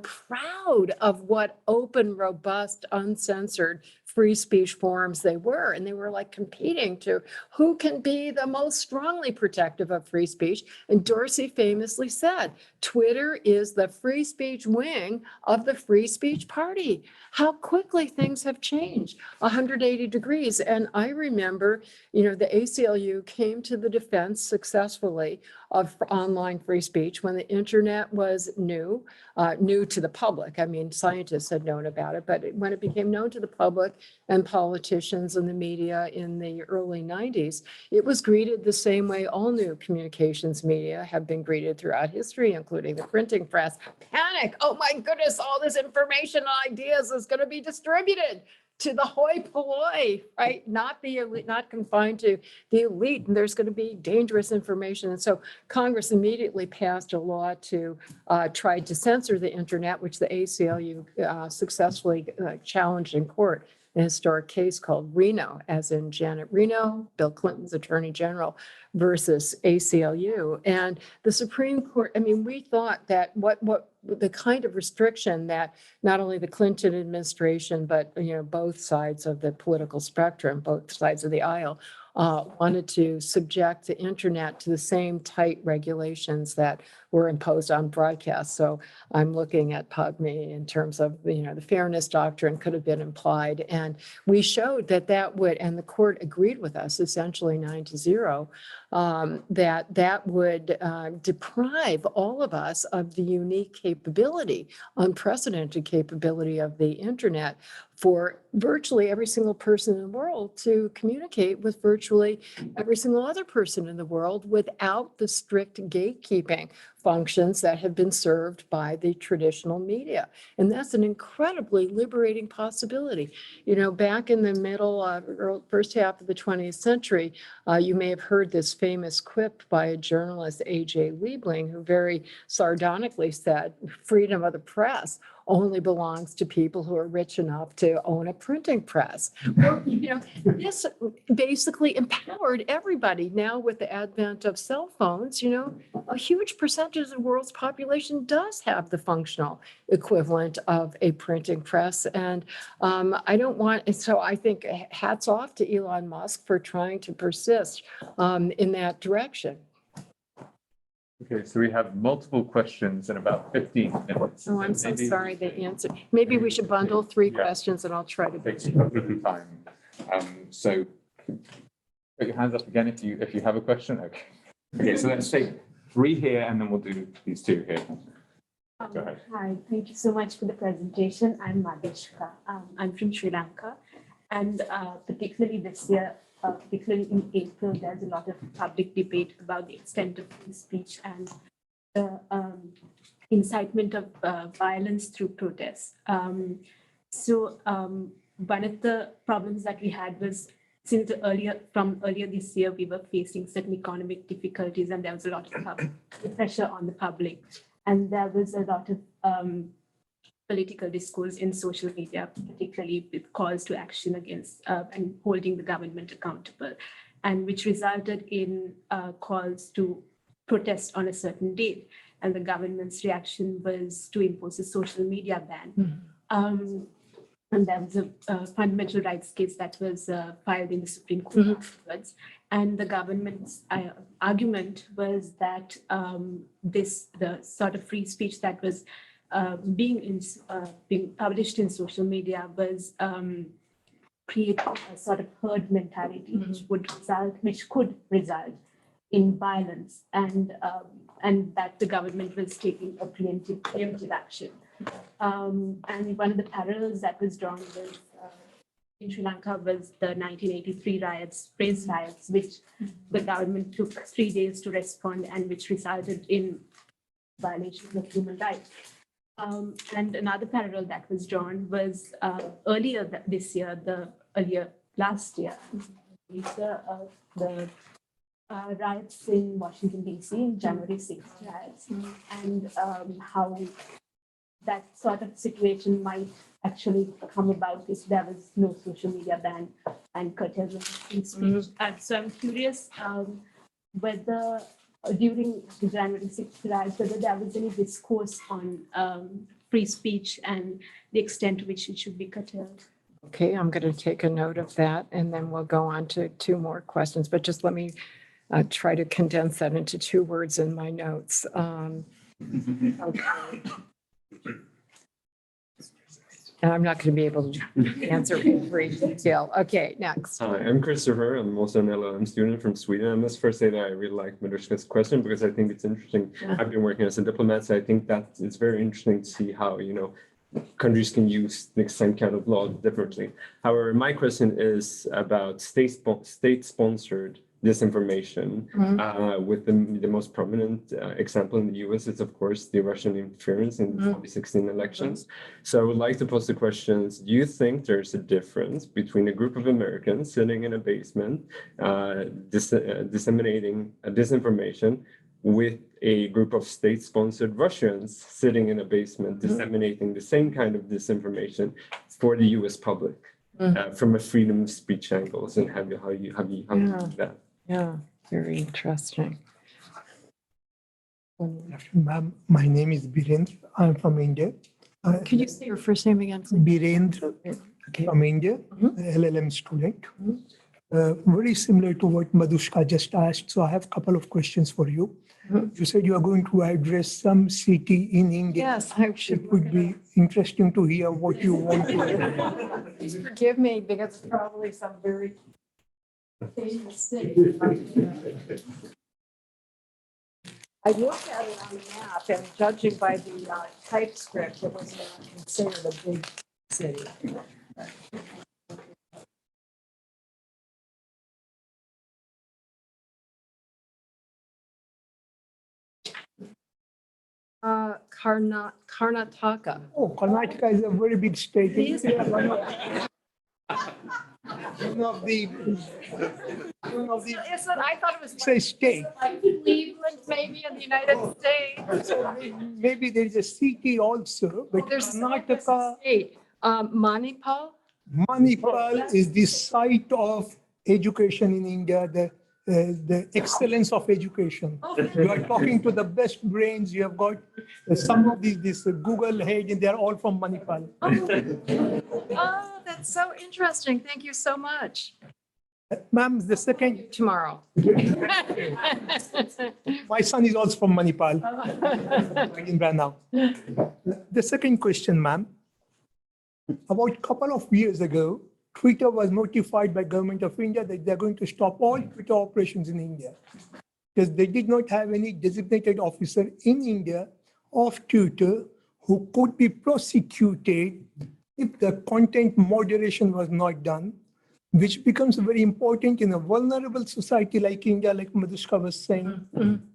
proud of what open, robust, uncensored free speech forums they were. And they were like competing to who can be the most strongly protective of free speech. And Dorsey famously said, Twitter is the free speech wing of the free speech party. How quickly things have changed, 180 degrees. And I remember, the ACLU came to the defense successfully of online free speech when the internet was new to the public. I mean, scientists had known about it, but when it became known to the public and politicians and the media in the early 90s, it was greeted the same way all new communications media have been greeted throughout history, including the printing press. Panic! Oh my goodness, all this information and ideas is going to be distributed to the hoi polloi, right? Not the elite, not confined to the elite. And there's going to be dangerous information. And so Congress immediately passed a law to try to censor the internet, which the ACLU successfully challenged in court. A historic case called Reno, as in Janet Reno, Bill Clinton's attorney general, versus ACLU. And the Supreme Court, I mean, we thought that what the kind of restriction that not only the Clinton administration, but both sides of the political spectrum, both sides of the aisle, wanted to subject the internet to the same tight regulations that were imposed on broadcast. So I'm looking at PubMe in terms of, the fairness doctrine could have been implied. And we showed that would, and the court agreed with us, essentially 9-0, that would deprive all of us of the unique capability, unprecedented capability of the internet for virtually every single person in the world to communicate with virtually every single other person in the world without the strict gatekeeping functions that have been served by the traditional media. And that's an incredibly liberating possibility. Back in the first half of the 20th century, you may have heard this famous quip by a journalist, A.J. Liebling, who very sardonically said, freedom of the press only belongs to people who are rich enough to own a printing press. Well, this basically empowered everybody. Now with the advent of cell phones, a huge percentage of the world's population does have the functional equivalent of a printing press. And so I think hats off to Elon Musk for trying to persist in that direction. Okay, so we have multiple questions in about 15 minutes. Oh, I'm so sorry the answer. Maybe we should bundle 3 questions and I'll try to. Takes perfectly time. So put your hands up again if you have a question. Okay. Okay, so let's take 3 here and then we'll do these 2 here. Go ahead. Hi, thank you so much for the presentation. I'm Madhishka. I'm from Sri Lanka. And particularly this year, particularly in April, there's a lot of public debate about the extent of free speech and the incitement of violence through protests. So one of the problems that we had was from earlier this year, we were facing certain economic difficulties and there was a lot of pressure on the public. And there was a lot of political discourse in social media, particularly with calls to action against and holding the government accountable, and which resulted in calls to protest on a certain date. And the government's reaction was to impose a social media ban. And there was a fundamental rights case that was filed in the Supreme Court afterwards. And the government's argument was that the sort of free speech that was being published in social media was create a sort of herd mentality, which could result in violence, and that the government was taking a preemptive action. And one of the parallels that was drawn was in Sri Lanka was the 1983 riots, race riots, which the government took 3 days to respond and which resulted in violations of human rights. And another parallel that was drawn was earlier last year, the riots in Washington, D.C. in January 6th riots, and how that sort of situation might actually come about if there was no social media ban and curtailment of free speech. So I'm curious whether during the January 6th riots, whether there was any discourse on free speech and the extent to which it should be curtailed. Okay, I'm going to take a note of that, and then we'll go on to 2 more questions, but just let me try to condense that into 2 words in my notes. Okay. And I'm not going to be able to answer every detail. Okay, next. Hi, I'm Christopher. I'm also an LLM student from Sweden. I must first say that I really like Madushka's question because I think it's interesting. Yeah. I've been working as a diplomat, so I think that it's very interesting to see how, countries can use the same kind of law differently. However, my question is about state-sponsored disinformation, with the most prominent example in the US is, of course, the Russian interference in the 2016 elections. So I would like to pose the questions, do you think there's a difference between a group of Americans sitting in a basement disseminating disinformation with a group of state-sponsored Russians sitting in a basement disseminating the same kind of disinformation for the US public? From a freedom of speech angles, and how you do that? Yeah, very interesting. Ma'am, my name is Birendra. I'm from India. Can you say your first name again, please? Birendra from India, LLM student. Very similar to what Madushka just asked. So I have a couple of questions for you. You said you are going to address some city in India. Yes, I should. It would be interesting to hear what you want to. Please forgive me because it's probably some very famous city. I looked at it on the map, and judging by the typescript, it was not considered a big city. Karnataka. Oh, Karnataka is a very big state. Please. One of the I thought it was say state. like Cleveland, maybe in the United States. So maybe there is a city also, but There's Karnataka, state. Manipal. Manipal is the site of education in India, the excellence of education. You are talking to the best brains. You have got some of these Google head, and they're all from Manipal. Oh, that's so interesting. Thank you so much. Ma'am, the second, Tomorrow. my son is also from Manipal, in Branau. The second question, ma'am. About a couple of years ago, Twitter was notified by Government of India that they're going to stop all Twitter operations in India because they did not have any designated officer in India of Twitter who could be prosecuted if the content moderation was not done, which becomes very important in a vulnerable society like India, like Madushka was saying.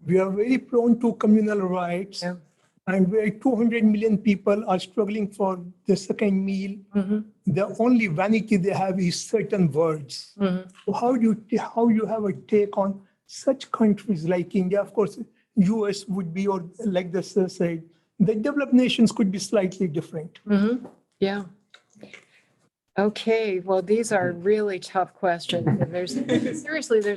We are very prone to communal riots. Yeah. And where 200 million people are struggling for the second meal, the only vanity they have is certain words. So how you have a take on such countries like India? Of course, US would be, or like the sir said, the developed nations could be slightly different. Yeah. Okay, well, these are really tough questions. And there's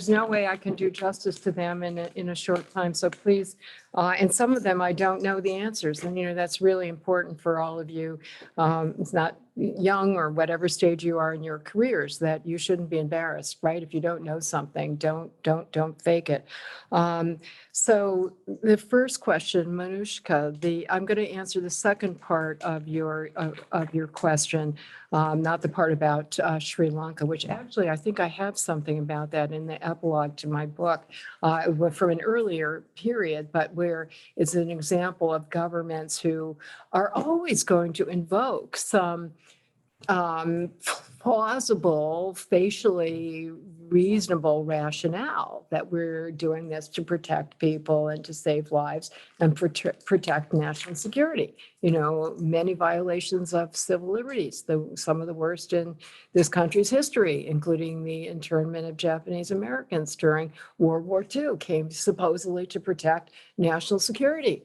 no way I can do justice to them in a short time. So please, and some of them I don't know the answers. And, that's really important for all of you. It's not young or whatever stage you are in your careers, that you shouldn't be embarrassed, right? If you don't know something, don't fake it. So the first question, Manushka, I'm going to answer the second part of your question, not the part about Sri Lanka, which actually I think I have something about that in the epilogue to my book from an earlier period, but where it's an example of governments who are always going to invoke some plausible, facially reasonable rationale that we're doing this to protect people and to save lives and protect national security. You know, many violations of civil liberties, some of the worst in this country's history, including the internment of Japanese Americans during World War II, came supposedly to protect national security.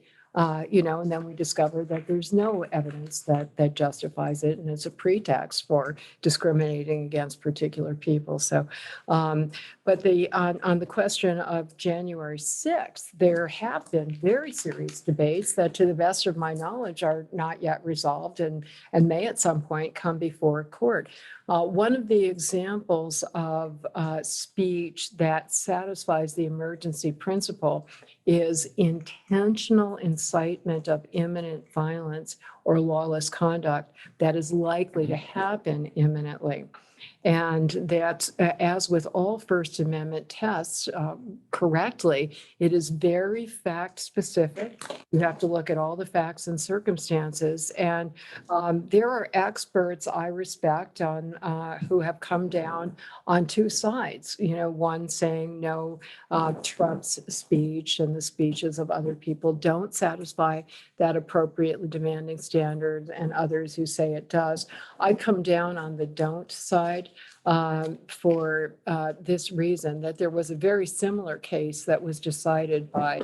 You know, and then we discovered that there's no evidence that justifies it, and it's a pretext for discriminating against particular people. So, but on the question of January 6th, there have been very serious debates that, to the best of my knowledge, are not yet resolved and may at some point come before court. One of the examples of speech that satisfies the emergency principle is intentional incitement of imminent violence or lawless conduct that is likely to happen imminently. And that, as with all First Amendment tests, correctly, it is very fact specific. You have to look at all the facts and circumstances. And there are experts I respect on who have come down on two sides. You know, one saying no, Trump's speech and the speeches of other people don't satisfy that appropriately demanding standard, and others who say it does. I come down on the don't side for this reason, that there was a very similar case that was decided by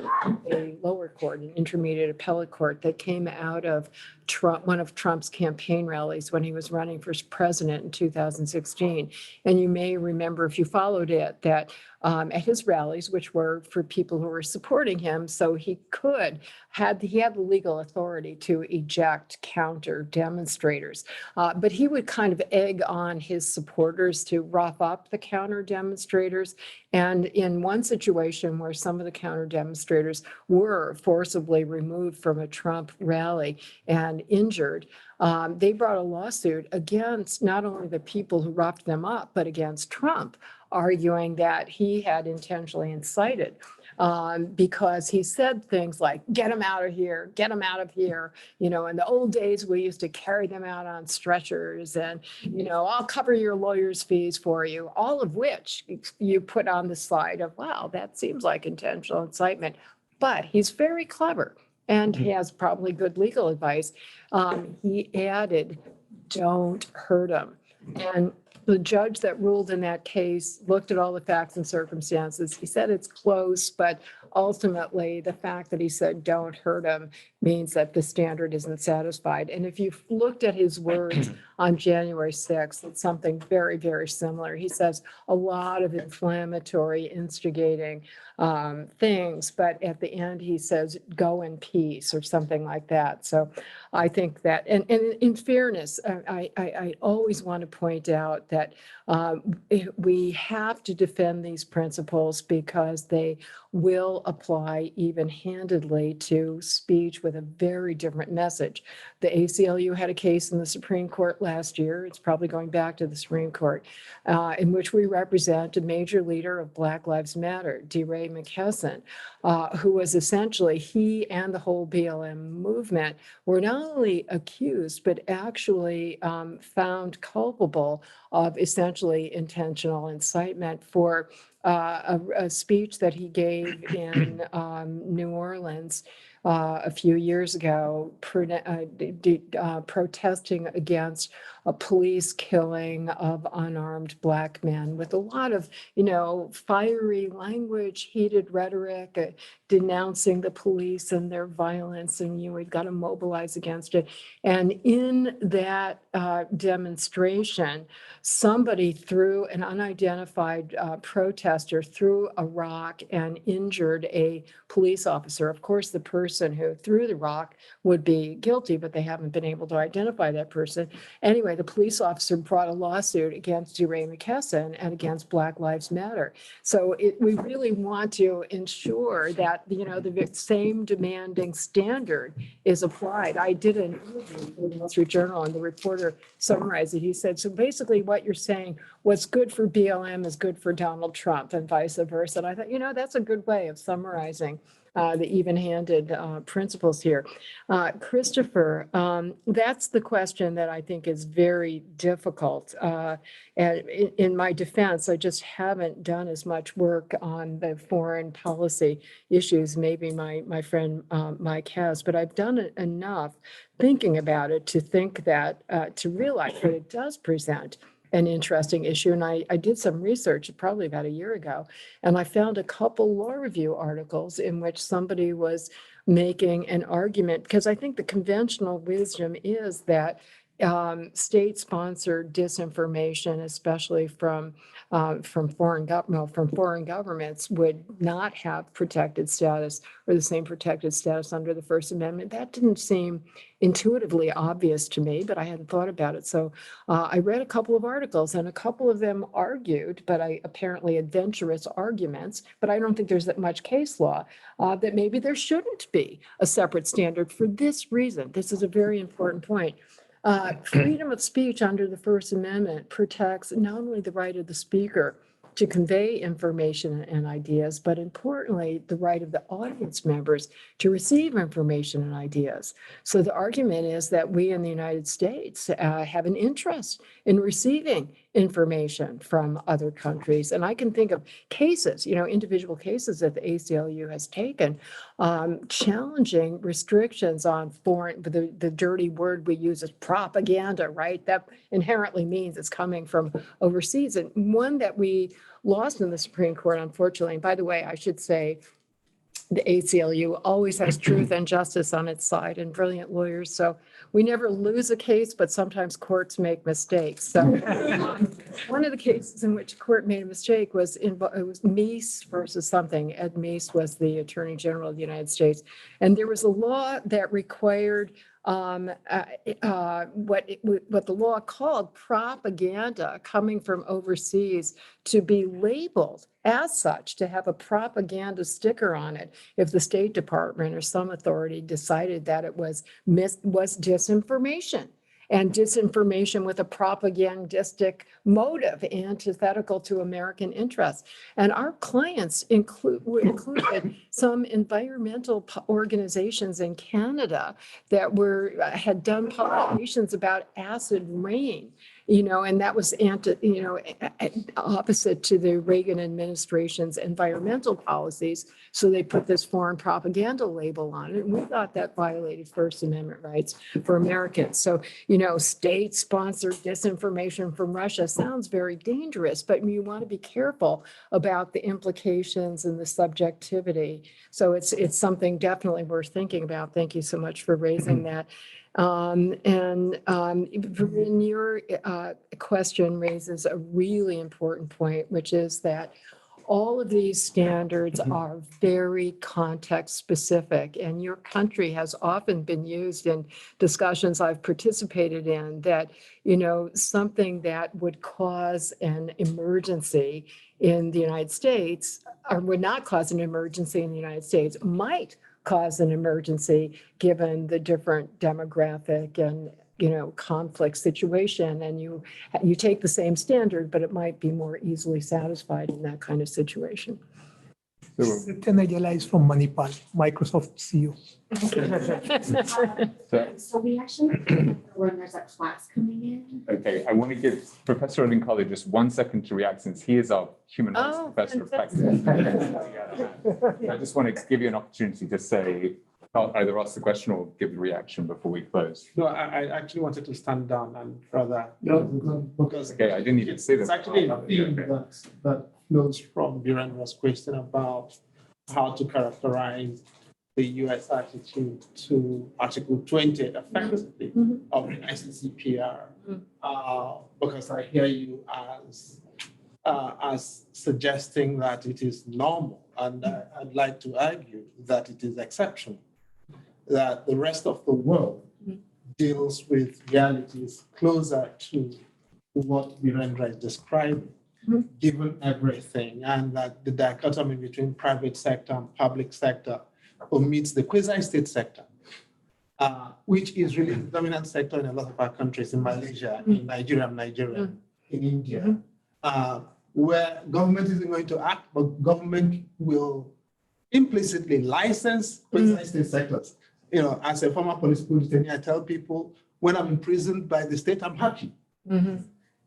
a lower court, an intermediate appellate court, that came out of Trump, one of Trump's campaign rallies when he was running for president in 2016. And you may remember, if you followed it, that at his rallies, which were for people who were supporting him, so he had the legal authority to eject counter demonstrators, but he would kind of egg on his supporters to rough up the counter demonstrators. And in one situation where some of the counter demonstrators were forcibly removed from a Trump rally and injured, they brought a lawsuit against not only the people who roughed them up, but against Trump, arguing that he had intentionally incited because he said things like, get them out of here, get them out of here. You know, in the old days, we used to carry them out on stretchers and, you know, I'll cover your lawyer's fees for you, all of which you put on the slide of, wow, that seems like intentional incitement. But he's very clever and he has probably good legal advice. He added, don't hurt him. And the judge that ruled in that case looked at all the facts and circumstances. He said it's close, but ultimately the fact that he said don't hurt him means that the standard isn't satisfied. And if you've looked at his words on January 6th, it's something very, very similar. He says a lot of inflammatory, instigating things, but at the end he says, go in peace or something like that. So I think that, and in fairness, I always want to point out that we have to defend these principles because they will apply even-handedly to speech with a very different message. The ACLU had a case in the Supreme Court last year, it's probably going back to the Supreme Court, in which we represent a major leader of Black Lives Matter, DeRay McKesson, who was essentially, he and the whole BLM movement were not only accused, but actually found culpable of essentially intentional incitement for a speech that he gave in New Orleans a few years ago, protesting against a police killing of unarmed Black men with a lot of, you know, fiery language, heated rhetoric, denouncing the police and their violence, and we've got to mobilize against it. And in that demonstration, somebody threw, an unidentified protester threw a rock and injured a police officer. Of course, the person who threw the rock would be guilty, but they haven't been able to identify that person. Anyway, the police officer brought a lawsuit against DeRay McKesson and against Black Lives Matter. So we really want to ensure that, the same demanding standard is applied. I did an interview for the Wall Street Journal, and the reporter summarized it. He said, so basically what you're saying, what's good for BLM is good for Donald Trump and vice versa. And I thought, that's a good way of summarizing the even-handed principles here. Christopher, that's the question that I think is very difficult. And in my defense, I just haven't done as much work on the foreign policy issues. Maybe my friend Mike has, but I've done enough thinking about it to think that, to realize that it does present an interesting issue. And I did some research probably about a year ago, and I found a couple law review articles in which somebody was making an argument, because I think the conventional wisdom is that state-sponsored disinformation, especially from foreign governments, would not have protected status or the same protected status under the First Amendment. That didn't seem intuitively obvious to me, but I hadn't thought about it. So I read a couple of articles, and a couple of them argued, but apparently adventurous arguments, but I don't think there's that much case law, that maybe there shouldn't be a separate standard for this reason. This is a very important point. Freedom of speech under the First Amendment protects not only the right of the speaker to convey information and ideas, but importantly, the right of the audience members to receive information and ideas. So the argument is that we in the United States have an interest in receiving information from other countries. And I can think of cases, individual cases that the ACLU has taken, challenging restrictions on foreign, the dirty word we use is propaganda, right? That inherently means it's coming from overseas. And one that we lost in the Supreme Court, unfortunately, and by the way, I should say, the ACLU always has truth and justice on its side and brilliant lawyers. So we never lose a case, but sometimes courts make mistakes. So one of the cases in which a court made a mistake was it was Meese versus something. Ed Meese was the Attorney General of the United States. And there was a law that required what the law called propaganda coming from overseas to be labeled as such, to have a propaganda sticker on it if the State Department or some authority decided that it was disinformation, and disinformation with a propagandistic motive antithetical to American interests. And our clients included some environmental organizations in Canada that had done publications about acid rain, and that was opposite to the Reagan administration's environmental policies. So they put this foreign propaganda label on it. And we thought that violated First Amendment rights for Americans. So, state-sponsored disinformation from Russia sounds very dangerous, but you want to be careful about the implications and the subjectivity. So it's something definitely worth thinking about. Thank you so much for raising that. Vern, your question raises a really important point, which is that all of these standards are very context specific, and your country has often been used in discussions I've participated in that, something that would cause an emergency in the United States, or would not cause an emergency in the United States, might cause an emergency given the different demographic and conflict situation, and you take the same standard, but it might be more easily satisfied in that kind of situation. Satya Nadella from Manipal, Microsoft CEO. So we actually when there's a class coming in. Okay, I want to give Professor Odin Colley just 1 second to react, since he is our human rights professor of practice. I just want to give you an opportunity to say, either ask the question or give the reaction before we close. No, I actually wanted to stand down and rather, because Okay, I didn't even say that. it's actually a theme that flows from Virendra's question about how to characterize the US attitude to Article 20 effectively of the ICCPR. Because I hear you as suggesting that it is normal, and I'd like to argue that it is exceptional, that the rest of the world deals with realities closer to what Virendra is describing, given everything, and that the dichotomy between private sector and public sector omits the quasi-state sector, which is really the dominant sector in a lot of our countries, in Malaysia, in Nigeria, in India, where government isn't going to act, but government will implicitly license quasi-state sectors. You know, as a former political detainee, I tell people, when I'm imprisoned by the state, I'm happy.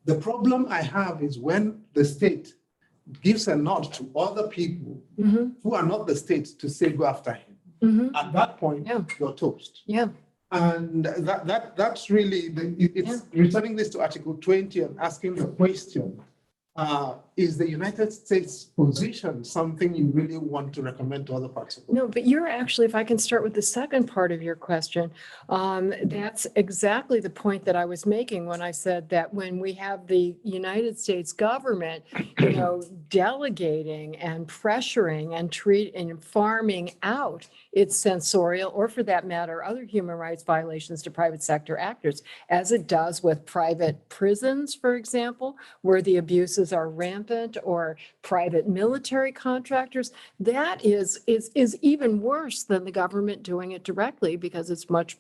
The problem I have is when the state gives a nod to other people who are not the state to say, go after him. At that point, you're toast. Yeah. And that's really, it's returning this to Article 20 and asking the question, is the United States position something you really want to recommend to other parts of the world? No, but you're actually, if I can start with the second part of your question, that's exactly the point that I was making when I said that when we have the United States government, you know, delegating and pressuring and farming out its censorial, or for that matter, other human rights violations to private sector actors, as it does with private prisons, for example, where the abuses are rampant, or private military contractors, that is even worse than the government doing it directly, because it's much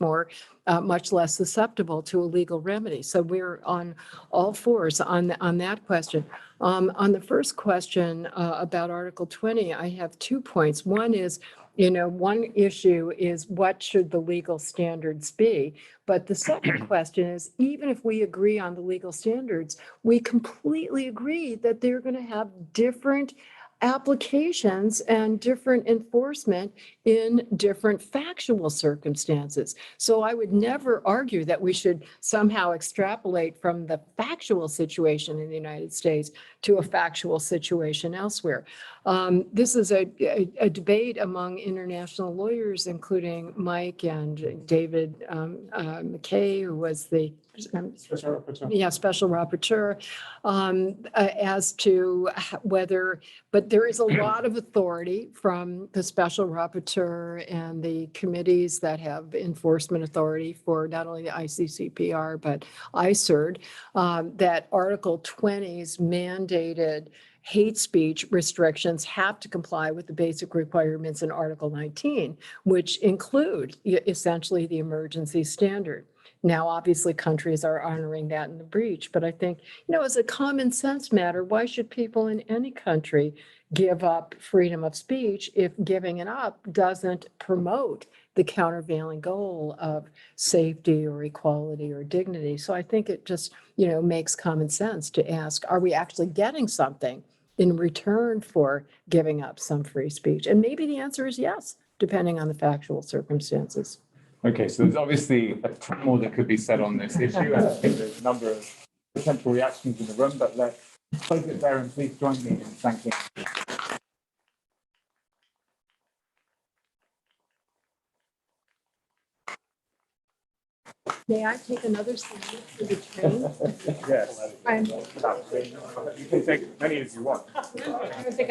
less susceptible to a legal remedy. So we're on all fours on that question. On the first question about Article 20, I have 2 points. One is, you know, one issue is what should the legal standards be? But the second question is, even if we agree on the legal standards, we completely agree that they're going to have different applications and different enforcement in different factual circumstances. So I would never argue that we should somehow extrapolate from the factual situation in the United States to a factual situation elsewhere. This is a debate among international lawyers, including Mike and David McKay, who was the Special rapporteur. Yeah, special rapporteur, as to whether, but there is a lot of authority from the special rapporteur and the committees that have enforcement authority for not only the ICCPR, but ICERD, that Article 20's mandated hate speech restrictions have to comply with the basic requirements in Article 19, which include essentially the emergency standard. Now, obviously, countries are honoring that in the breach, but I think, you know, as a common sense matter, why should people in any country give up freedom of speech if giving it up doesn't promote the countervailing goal of safety or equality or dignity? So I think it just, you know, makes common sense to ask, are we actually getting something in return for giving up some free speech? And maybe the answer is yes, depending on the factual circumstances. Okay, so there's obviously a ton more that could be said on this issue, and I think there's a number of potential reactions in the room, but let's close it there, and please join me in thanking. May I take another seat for the train? Yes. I'm- You can take as many as you want. I don't think